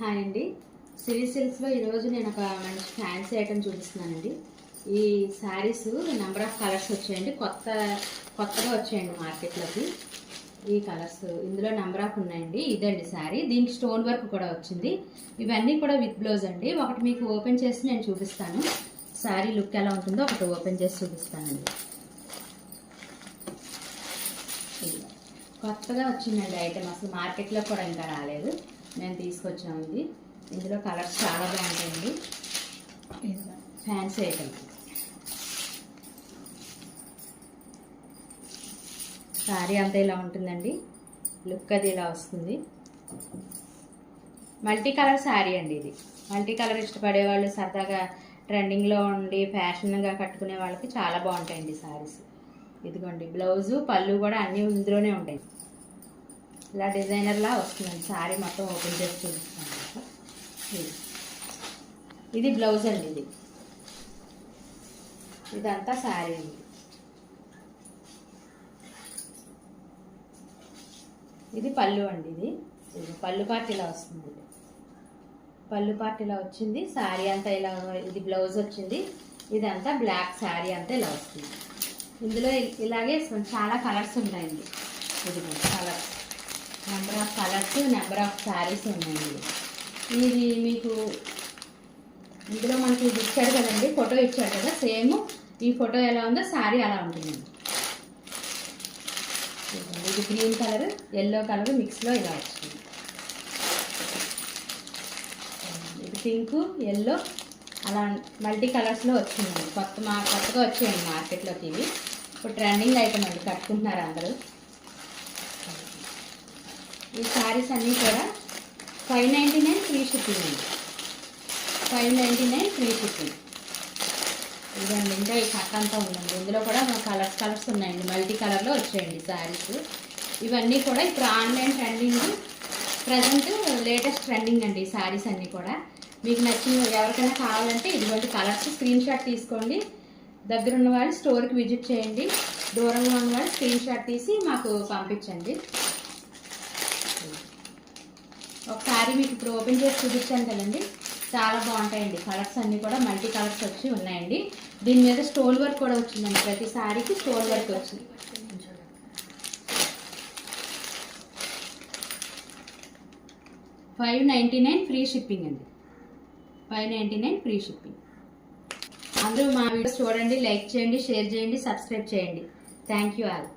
Hi అండి. సిరి సిల్క్స్లో ఈరోజు నేను ఒక మంచి ఫ్యాన్సీ ఐటమ్ చూపిస్తున్నానండి. ఈ శారీస్ నెంబర్ ఆఫ్ కలర్స్ వచ్చాయండి, కొత్తగా వచ్చాయండి మార్కెట్లోకి. ఈ కలర్స్ ఇందులో నెంబర్ ఆఫ్ ఉన్నాయండి. ఇదండి శారీ, దీనికి స్టోన్ వర్క్ కూడా వచ్చింది. ఇవన్నీ కూడా విత్ బ్లౌజ్ అండి. ఒకటి మీకు ఓపెన్ చేసి నేను చూపిస్తాను, శారీ లుక్ ఎలా ఉంటుందో ఒకటి ఓపెన్ చేసి చూపిస్తానండి. కొత్తగా వచ్చిందండి ఐటమ్, అసలు మార్కెట్లో కూడా ఇంకా రాలేదు, నేను తీసుకొచ్చాము. ఇది ఇందులో కలర్స్ చాలా బాగుంటాయండి. ఫ్యాన్సీ ఐటమ్, శారీ అంతా ఇలా ఉంటుందండి, లుక్ అది ఇలా వస్తుంది. మల్టీ కలర్ శారీ అండి ఇది. మల్టీ కలర్ ఇష్టపడే వాళ్ళు, సరదాగా ట్రెండింగ్లో ఉండి ఫ్యాషన్గా కట్టుకునే వాళ్ళకి చాలా బాగుంటాయండి శారీస్. ఇదిగోండి బ్లౌజు, పళ్ళు కూడా అన్నీ ఇందులోనే ఉంటాయి. ఇలా డిజైనర్లా వస్తుందండి. శారీ మొత్తం ఓపెన్ చేసి చూపిస్తాను. ఇది బ్లౌజ్ అండి. ఇదంతా శారీ అండి. ఇది పళ్ళు అండి. ఇది పళ్ళు పార్ట్ ఇలా వస్తుంది. పళ్ళు పార్ట్ ఇలా వచ్చింది. శారీ అంతా ఇలా, ఇది బ్లౌజ్ వచ్చింది. ఇదంతా బ్లాక్ శారీ అంతా ఇలా వస్తుంది. ఇందులో ఇలాగే చాలా కలర్స్ ఉన్నాయండి. ఇది colours, number of colours, number of saris ఉన్నాయండి. ఇది మీకు ఇందులో మనకి ఇది ఇచ్చాడు కదండి, ఫోటో ఇచ్చాడు కదా, సేమ్ ఈ ఫోటో ఎలా ఉందో శారీ అలా ఉంటుందండి. ఇది గ్రీన్ కలర్, ఎల్లో కలర్ మిక్స్లో ఇలా వచ్చింది. ఇది పింక్, ఎల్లో అలా మల్టీ కలర్స్లో వచ్చిందండి. కొత్తగా వచ్చాయండి మార్కెట్లోకి. ఇవి ఇప్పుడు ట్రెండింగ్ ఐటమ్ అండి, కట్టుకుంటున్నారు అందరూ. ఈ శారీస్ అన్నీ కూడా 599 ఫ్రీ షిప్పింగ్ అండి. 599 ఫ్రీ షిప్పింగ్. ఇదండి, ఇంకా ఈ కట్ అంతా ఉందండి. ఇందులో కూడా కలర్స్ ఉన్నాయండి, మల్టీ కలర్లో వచ్చాయండి శారీస్. ఇవన్నీ కూడా ఇప్పుడు online trending, present latest trending అండి ఈ శారీస్ అన్నీ కూడా. మీకు నచ్చిన ఎవరికైనా కావాలంటే ఇటువంటి కలర్స్ స్క్రీన్ షాట్ తీసుకోండి. దగ్గర ఉన్న వాళ్ళు స్టోర్కి విజిట్ చేయండి, దూరంగా ఉన్న వాళ్ళు స్క్రీన్ షాట్ తీసి మాకు పంపించండి. ఒకసారి మీకు ఇప్పుడు ఓపెన్ చేసి చూపించాను కదండి, చాలా బాగుంటాయండి. కలర్స్ అన్నీ కూడా మల్టీ కలర్స్ వచ్చి ఉన్నాయండి. దీని మీద స్టోన్ వర్క్ కూడా వచ్చిందండి, ప్రతి శారీకి స్టోన్ వర్క్ వచ్చింది. 599 ఫ్రీ షిప్పింగ్ అండి. 599 ఫ్రీ షిప్పింగ్. అందరూ మా వీడియోస్ చూడండి, లైక్ చేయండి, షేర్ చేయండి, సబ్స్క్రైబ్ చేయండి. Thank you all.